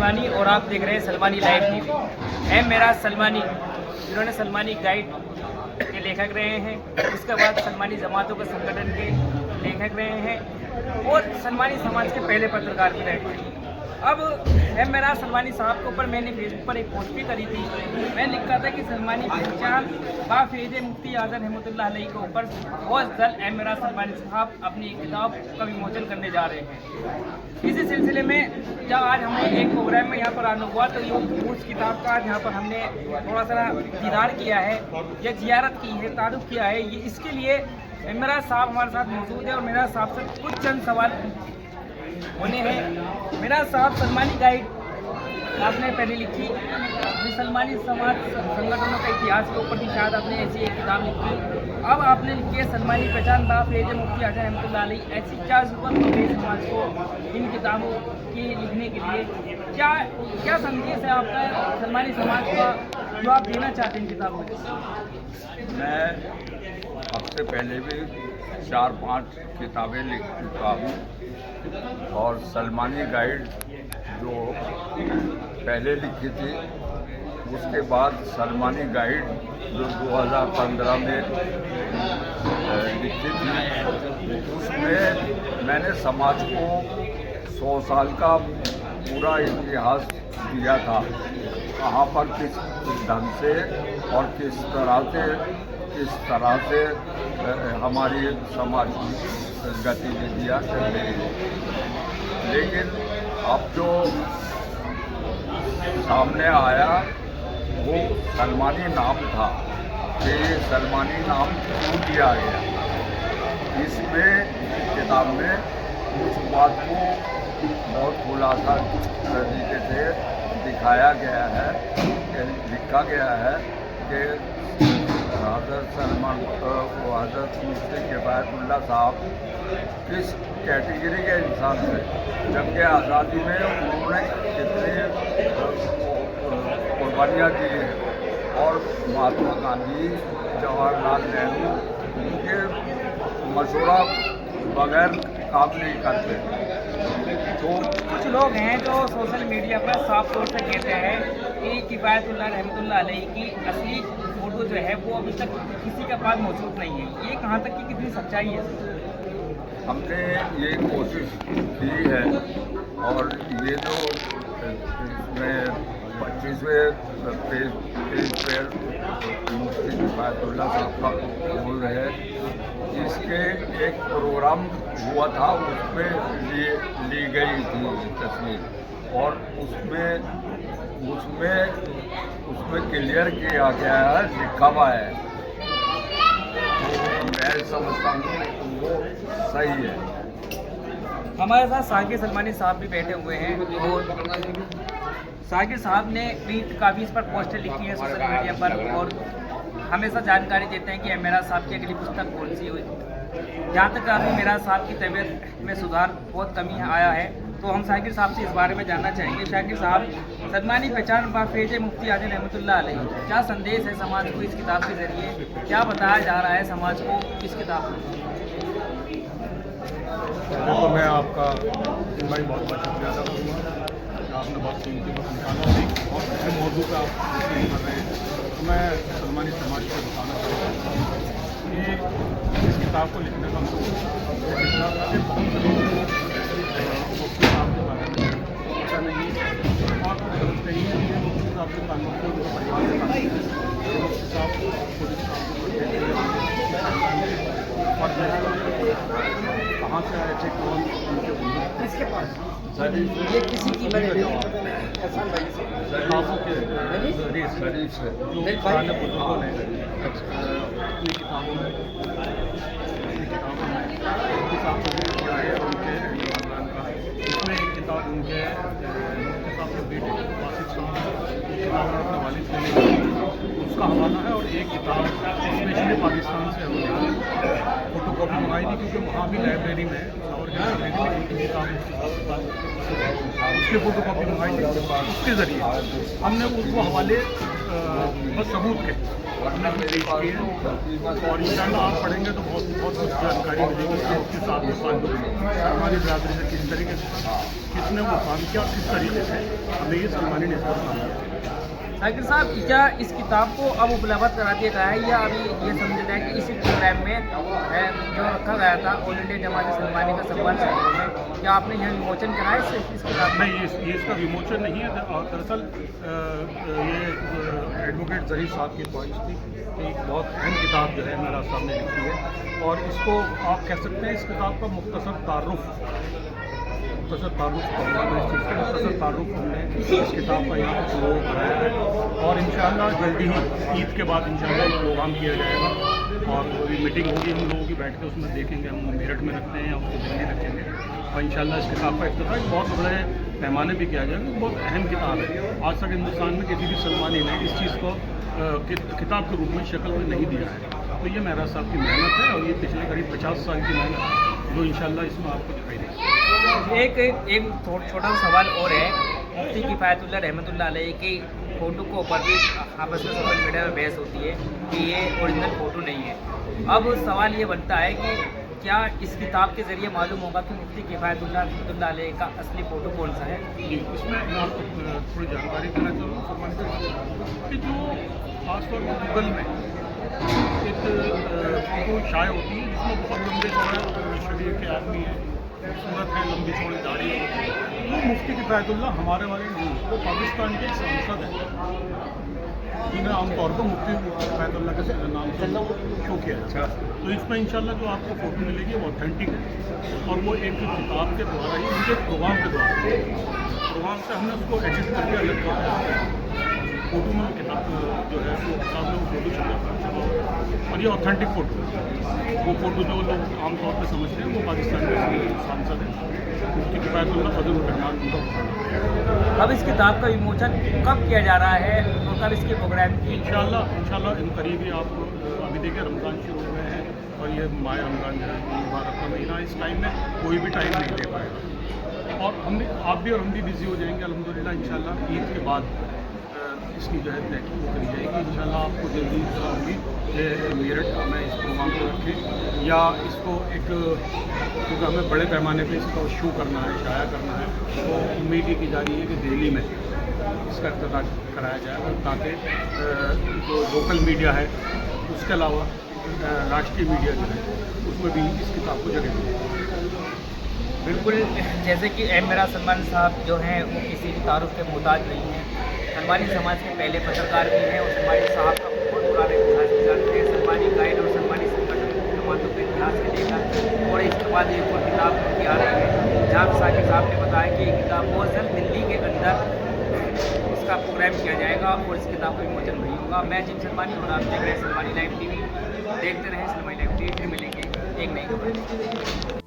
सलमानी और आप देख रहे हैं सलमानी लाइव टीवी। है मेरा सलमानी, जिन्होंने सलमानी गाइड के लेखक रहे हैं, उसके बाद सलमानी जमातों के संगठन के लेखक रहे हैं और सलमानी समाज के पहले पत्रकार भी रहे हैं। अब है मेरा सलमानी साहब के ऊपर मैंने फेसबुक पर एक पोस्ट भी करी थी। मैं लिखा था कि सलमानी पहचान बाफेज मुफ्ती आज़म रहमतुल्लाह अलैह के ऊपर बहुत जल्द है मेरा सलमानी साहब अपनी किताब का विमोचन करने जा रहे हैं। इसी सिलसिले में जब आज हमें एक प्रोग्राम में यहाँ पर आना हुआ तो ये उस किताब का आज यहाँ पर हमने थोड़ा सा दीदार किया है या जियारत की है, तारुफ किया है। ये इसके लिए मेरा साहब हमारे साथ मौजूद है और मेरा साहब से कुछ चंद सवाल होने हैं। मेरा साहब सलमानी गाइड आपने पहले लिखी, सलमानी समाज संगठनों के इतिहास के ऊपर भी शायद आपने ऐसी एक किताब लिखी। अब आपने लिखी है सलमानी पहचान बाफेज मुफ्ती आज़म रहमतुल्लाह अलैह। ऐसी क्या ज़रूरत होगी समाज को इन किताबों की लिखने के लिए? क्या संदेश है आपका सलमानी समाज का जो आप देना चाहते हैं इन किताबों में? मैं अब से पहले भी 4-5 किताबें लिख चुका हूँ और सलमानी गाइड जो पहले लिखी थी, उसके बाद सलमानी गाइड जो 2015 में लिखी थी, उसमें मैंने समाज को 100 साल का पूरा इतिहास दिया था। कहाँ पर किस ढंग से और किस तरह से हमारी समाज की गतिविधियाँ चल रही है। लेकिन अब जो सामने आया वो सलमानी नाम था कि सलमानी नाम क्यों दिया गया। इसमें किताब में उस बात को बहुत खुलासा तरीके से दिखाया गया है, लिखा गया है कि हज़रत मुफ्ती किफ़ायतुल्लाह साहब किस कैटेगरी के इंसान थे। जंग आज़ादी में उन्होंने कितनी कुर्बानियाँ दी हैं और महात्मा गांधी, जवाहरलाल नेहरू उनके मशवरा बगैर काम नहीं करते। तो कुछ लोग हैं जो सोशल मीडिया पर साफ तौर से कहते हैं कि किफ़ायतुल्लाह रहमतुल्लाह अलैह की असली फोटो जो है वो अभी तक किसी के पास मौजूद नहीं है। ये कहाँ तक की कितनी सच्चाई है? हमने ये कोशिश की है और ये जो इसमें 25वें पेज पर मुफ्ती किफ़ायतुल्लाह साहब का बोल है, इसके एक प्रोग्राम हुआ था, उसमें ली गई थी तस्वीर और उसमें क्लियर किया गया है, लिखा हुआ है। तो मैं समझता हूँ वो सही है। हमारे साथ साकिर सलमानी साहब भी बैठे हुए हैं और साकिर साहब ने भी काफ़ी इस पर पोस्टर लिखी है सोशल मीडिया पर और हमेशा जानकारी देते हैं कि मेरा साहब की अगली पुस्तक कौन सी हुई। जहाँ तक अभी मेरा साहब की तबीयत में सुधार बहुत कमी आया है, तो हम शाकिर साहब से इस बारे में जानना चाहेंगे। शाकिर साहब, सलमानी पहचान बाफेज मुफ्ती आज़म रहमतुल्लाह अलैह, क्या संदेश है समाज को इस किताब के ज़रिए? क्या बताया जा रहा है समाज को इस किताब में? देखो, मैं आपका भाई बहुत शुक्रिया अदा करूँगा। आपने बहुत कीमती वक्त निकाला और एक बहुत अहम मौजू पर आप कर रहे हैं। तो मैं सलमानी समाज को बताना चाहता हूँ कि इस किताब को लिखने का बहुत से लोगों को मुफ्ती साहब के बारे में पता नहीं और समझते ही है कि मुफ्ती साहब के ताल्लुक से उनके परिवार से ताल्लुक है। मुफ्ती साहब पुलिस कहाँ से आए थे, कौन उनके बुजुर्ग, किसके पास ये किसी की बने एहसान भाई से किताबों के शरीफ से जो पुराने बुजुर्गों ने अपनी किताबों में मुफ्ती साहब को किया है उनके खानदान का। इसमें एक किताब उनके मुफ्ती साहब के बेटे वासिफ साहब अपने वालिद से लिखी, उसका हवाला है और एक किताब स्पेशली पाकिस्तान से हमने फोटो कॉपी मंगाई थी क्योंकि वहाँ भी लाइब्रेरी में और लाइब्रेरी में एक किताब उसके फोटो कॉपी मंगाई थी। उसके ज़रिए हमने उसको हवाले बस सबूत के वरना मेरे पास तो और इंशाल्लाह आप पढ़ेंगे तो बहुत बहुत कुछ जानकारी मिलेगी कि आपके साथ में सलमानी बरादरी से किस तरीके से किसने वो काम किया और किस तरीके से हमें ये सलमानी नेटवर्क नाम है। शाकिर साहब, क्या इस किताब को अब उपलब्ध करा दिया गया है या अभी ये समझा जाए कि इसी प्रोग्राम में जो रखा गया था ऑल इंडिया जमात सलमानी का सम्मान समारोह में, क्या आपने यह विमोचन कराया इस किताब में? नहीं, ये इसका विमोचन नहीं है। दरअसल ये एडवोकेट जहीर साहब की ख्वाहिश थी कि एक बहुत अहम किताब जो है मेरा सामने लिखी है और इसको आप कह सकते हैं इस किताब का मुख्तसर तारुफ हमने इस किताब का यहाँ पर लोग कराया है और इंशाअल्लाह जल्दी ही ईद के बाद इंशाअल्लाह एक प्रोग्राम किया जाएगा और अभी मीटिंग होगी हम लोगों की बैठ के उसमें देखेंगे हम मेरठ में रखते हैं या उसको दिल्ली रखेंगे और इंशाअल्लाह इस किताब का इफ्तिताह एक बहुत बड़े पैमाने भी किया जाएगा। बहुत अहम किताब है। आज तक हिंदुस्तान में किसी भी सलमानी ने इस चीज़ को किताब के रूप में शक्ल में नहीं दिया है। तो ये मेहरा साहब की मेहनत है और ये पिछले करीब 50 साल की मेहनत है जो इंशाअल्लाह इसमें आपको दिखाई देगी। एक छोटा सा सवाल और है। मुफ्ती किफ़ायतुल्लाह रहमतुल्लाह अलैह की फ़ोटो को ऊपर भी आपस में सोशल मीडिया में बहस होती है कि ये ओरिजिनल फ़ोटो नहीं है। अब सवाल ये बनता है कि क्या इस किताब के ज़रिए मालूम होगा कि मुफ्ती किफ़ायतुल्लाह रहमतुल्लाह अलैह का असली फ़ोटो कौन सा है? जी, इसमें मैं आपको थोड़ी जानकारी देना चाहूँगा कि जो खासतौर पर गूगल में एक फ़ोटो शाये होती है जिसमें बहुत लंबे चौड़े शरीर के आदमी हैं, खूबसूरत है, लंबी चौड़ी दाढ़ी है, वो मुफ्ती किफ़ायतुल्लाह हमारे वाले नहीं, वो पाकिस्तान के सांसद हैं जिन्हें आमतौर पर मुफ्ती किफ़ायतुल्लाह के नाम से शो किया जाता है। तो इसमें इंशाल्लाह जो आपको फ़ोटो मिलेगी वो ऑथेंटिक है और वो एक किताब के द्वारा ही उनके प्रोग्राम के द्वारा से हमने उसको एडिट करके अलग किया फ़ोटो में किताब जो है वो किताब में वो फ़ोटो छपा और ये ऑथेंटिक फ़ोटो है। वो फ़ोटो जो लोग आमतौर पर समझते हैं वो पाकिस्तान के सांसद हैं मुफ्ती किफ़ायतुल्लाह फजल-उर-रहमान उनका। अब इस किताब का विमोचन कब किया जा रहा है और कब इसके प्रोग्राम की? इंशाल्लाह इन करीब ही आप अभी देखिए रमज़ान शुरू हो गए हैं और ये माह रमज़ान जो है मुबारक का महीना, इस टाइम में कोई भी टाइम नहीं दे पाएगा और आप भी और हम भी बिज़ी हो जाएंगे अल्हम्दुलिल्लाह। इंशाल्लाह ईद के बाद इसकी जो है तहकीक करी जाएगी। इंशाल्लाह आपको जल्दी होगी कि मेरठ में इस प्रोग्राम को रखें या इसको एक क्योंकि हमें बड़े पैमाने पे इसको शो करना है, शाया करना है, तो उम्मीद ये की जा रही है कि दिल्ली में इसका इफ्तिताह कराया जाए ताकि जो लोकल मीडिया है उसके अलावा राष्ट्रीय मीडिया जो है उसमें भी इस किताब को जगह मिले। बिल्कुल, जैसे कि मेरा सलमान साहब जो हैं वो किसी भी तारुफ के मोहताज नहीं हैं। सलमानी समाज के पहले पत्रकार भी हैं और सलमानी साहब का बहुत पुराना इतिहास भी जानते हैं। सलमानी गाइड और सलमानी संगठन जमातों के इतिहास के लेकर और इसके बाद एक और किताब की आ रही है जहाँ साकिब साहब ने बताया कि ये किताब बहुत जल्द दिल्ली के अंदर इसका प्रोग्राम किया जाएगा और इस किताब का विमोचन नहीं होगा। मैं जिम सलमानी और आप देख रहे हैं सलमानी लाइव टीवी। देखते रहें सलमानी लाइव टीवी, फिर मिलेंगे एक नई खबर।